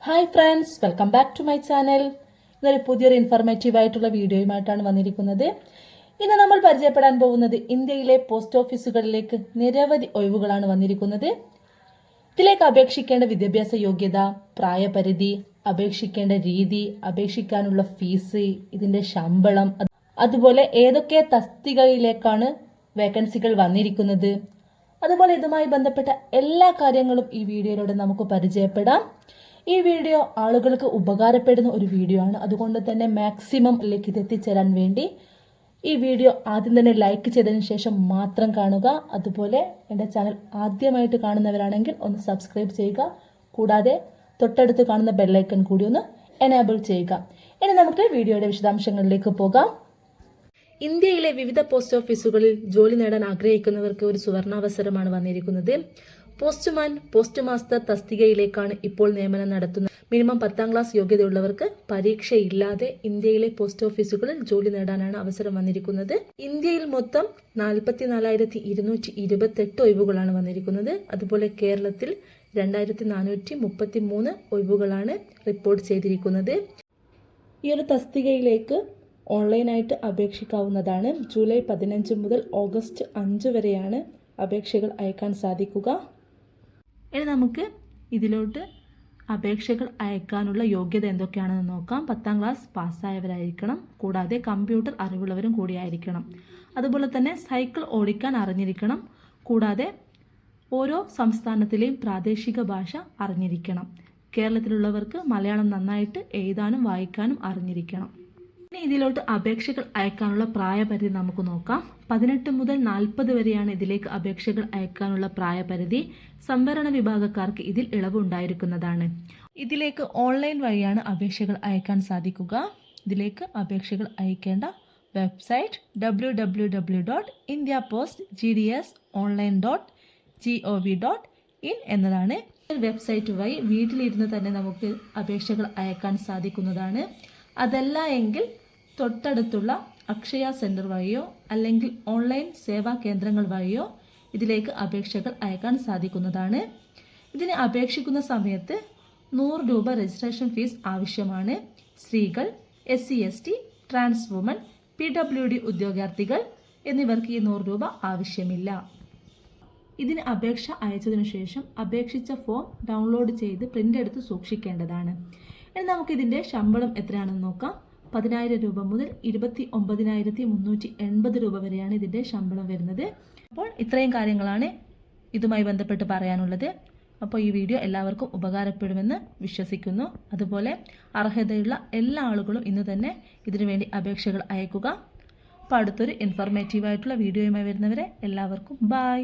Hi friends, welcome back to my channel. ഇന്നൊരു പുതിയൊരു informative ആയിട്ടുള്ള വീഡിയോയുമായിട്ടാണ് വന്നിരിക്കുന്നത്. ഇന്ന് നമ്മൾ പരിചയപ്പെടാൻ പോകുന്നത് ഇന്ത്യയിലെ പോസ്റ്റ് ഓഫീസുകളിലേക്ക് നിരവധി ഒഴിവുകളാണ് വന്നിരിക്കുന്നത്. ഇതിലേക്ക് അപേക്ഷിക്കേണ്ട വിദ്യാഭ്യാസ യോഗ്യത, പ്രായപരിധി, അപേക്ഷിക്കേണ്ട രീതി, അപേക്ഷിക്കാനുള്ള ഫീസ്, ഇതിൻ്റെ ശമ്പളം, അതുപോലെ ഏതൊക്കെ തസ്തികയിലേക്കാണ് വേക്കൻസികൾ വന്നിരിക്കുന്നത്, അതുപോലെ ഇതുമായി ബന്ധപ്പെട്ട എല്ലാ കാര്യങ്ങളും ഈ വീഡിയോയിലൂടെ നമുക്ക് പരിചയപ്പെടാം. ഈ വീഡിയോ ആളുകൾക്ക് ഉപകാരപ്പെടുന്ന ഒരു വീഡിയോ ആണ്. അതുകൊണ്ട് തന്നെ മാക്സിമം ഇത് എത്തിച്ചേരാൻ വേണ്ടി ഈ വീഡിയോ ആദ്യം തന്നെ ലൈക്ക് ചെയ്തതിന് ശേഷം മാത്രം കാണുക. അതുപോലെ എൻ്റെ ചാനൽ ആദ്യമായിട്ട് കാണുന്നവരാണെങ്കിൽ ഒന്ന് സബ്സ്ക്രൈബ് ചെയ്യുക. കൂടാതെ തൊട്ടടുത്ത് കാണുന്ന ബെല്ലൈക്കൺ കൂടി ഒന്ന് എനേബിൾ ചെയ്യുക. ഇനി നമുക്ക് വീഡിയോയുടെ വിശദാംശങ്ങളിലേക്ക് പോകാം. ഇന്ത്യയിലെ വിവിധ പോസ്റ്റ് ഓഫീസുകളിൽ ജോലി നേടാൻ ആഗ്രഹിക്കുന്നവർക്ക് ഒരു സുവർണാവസരമാണ് വന്നിരിക്കുന്നത്. പോസ്റ്റ്മാൻ, പോസ്റ്റ് മാസ്റ്റർ തസ്തികയിലേക്കാണ് ഇപ്പോൾ നിയമനം നടത്തുന്നത്. മിനിമം 10ാം ക്ലാസ് യോഗ്യതയുള്ളവർക്ക് പരീക്ഷയില്ലാതെ ഇന്ത്യയിലെ പോസ്റ്റ് ഓഫീസുകളിൽ ജോലി നേടാനാണ് അവസരം വന്നിരിക്കുന്നത്. ഇന്ത്യയിൽ മൊത്തം 44,228 ഒഴിവുകളാണ് വന്നിരിക്കുന്നത്. അതുപോലെ കേരളത്തിൽ 2,433 ഒഴിവുകളാണ് റിപ്പോർട്ട് ചെയ്തിരിക്കുന്നത്. ഈ ഒരു തസ്തികയിലേക്ക് ഓൺലൈനായിട്ട് അപേക്ഷിക്കാവുന്നതാണ്. ജൂലൈ 15 മുതൽ ഓഗസ്റ്റ് 5 വരെയാണ് അപേക്ഷകൾ അയക്കാൻ സാധിക്കുക. ഇനി നമുക്ക് ഇതിലോട്ട് അപേക്ഷകൾ അയക്കാനുള്ള യോഗ്യത എന്തൊക്കെയാണെന്ന് നോക്കാം. 10ാം ക്ലാസ് പാസ്സായവരായിരിക്കണം. കൂടാതെ കമ്പ്യൂട്ടർ അറിവുള്ളവരും കൂടിയായിരിക്കണം. അതുപോലെ തന്നെ സൈക്കിൾ ഓടിക്കാൻ അറിഞ്ഞിരിക്കണം. കൂടാതെ ഓരോ സംസ്ഥാനത്തിലെയും പ്രാദേശിക ഭാഷ അറിഞ്ഞിരിക്കണം. കേരളത്തിലുള്ളവർക്ക് മലയാളം നന്നായിട്ട് എഴുതാനും വായിക്കാനും അറിഞ്ഞിരിക്കണം. ഇനി ഇതിലോട്ട് അപേക്ഷകൾ അയക്കാനുള്ള പ്രായപരിധി നമുക്ക് നോക്കാം. 18 മുതൽ 40 വരെയാണ് ഇതിലേക്ക് അപേക്ഷകൾ അയക്കാനുള്ള പ്രായപരിധി. സംവരണ വിഭാഗക്കാർക്ക് ഇതിൽ ഇളവ് ഉണ്ടായിരിക്കുന്നതാണ്. ഇതിലേക്ക് ഓൺലൈൻ വഴിയാണ് അപേക്ഷകൾ അയക്കാൻ സാധിക്കുക. ഇതിലേക്ക് അപേക്ഷകൾ അയക്കേണ്ട വെബ്സൈറ്റ് www.indiapostgdsonline.gov.in എന്നതാണ്. വെബ്സൈറ്റ് വഴി വീട്ടിലിരുന്ന് തന്നെ നമുക്ക് അപേക്ഷകൾ അയക്കാൻ സാധിക്കുന്നതാണ്. അതല്ല എങ്കിൽ തൊട്ടടുത്തുള്ള അക്ഷയ സെൻറ്റർ വഴിയോ അല്ലെങ്കിൽ ഓൺലൈൻ സേവാ കേന്ദ്രങ്ങൾ വഴിയോ ഇതിലേക്ക് അപേക്ഷകൾ അയക്കാൻ സാധിക്കുന്നതാണ്. ഇതിന് അപേക്ഷിക്കുന്ന സമയത്ത് 100 രൂപ രജിസ്ട്രേഷൻ ഫീസ് ആവശ്യമാണ്. സ്ത്രീകൾ, SC/ST, ട്രാൻസ് വുമൻ, PWD ഉദ്യോഗാർത്ഥികൾ എന്നിവർക്ക് ഈ 100 രൂപ ആവശ്യമില്ല. ഇതിന് അപേക്ഷ അയച്ചതിനു ശേഷം അപേക്ഷിച്ച ഫോം ഡൗൺലോഡ് ചെയ്ത് പ്രിൻ്റ് എടുത്ത് സൂക്ഷിക്കേണ്ടതാണ്. ഇനി നമുക്കിതിൻ്റെ ശമ്പളം എത്രയാണെന്ന് നോക്കാം. 10,000 രൂപ മുതൽ 29,380 രൂപ വരെയാണ് ഇതിൻ്റെ ശമ്പളം വരുന്നത്. അപ്പോൾ ഇത്രയും കാര്യങ്ങളാണ് ഇതുമായി ബന്ധപ്പെട്ട് പറയാനുള്ളത്. അപ്പോൾ ഈ വീഡിയോ എല്ലാവർക്കും ഉപകാരപ്പെടുമെന്ന് വിശ്വസിക്കുന്നു. അതുപോലെ അർഹതയുള്ള എല്ലാ ആളുകളും ഇന്ന് തന്നെ ഇതിനു വേണ്ടി അപേക്ഷകൾ അയക്കുക. അപ്പോൾ അടുത്തൊരു ഇൻഫോർമേറ്റീവായിട്ടുള്ള വീഡിയോയുമായി വരുന്നവരെ എല്ലാവർക്കും ബൈ.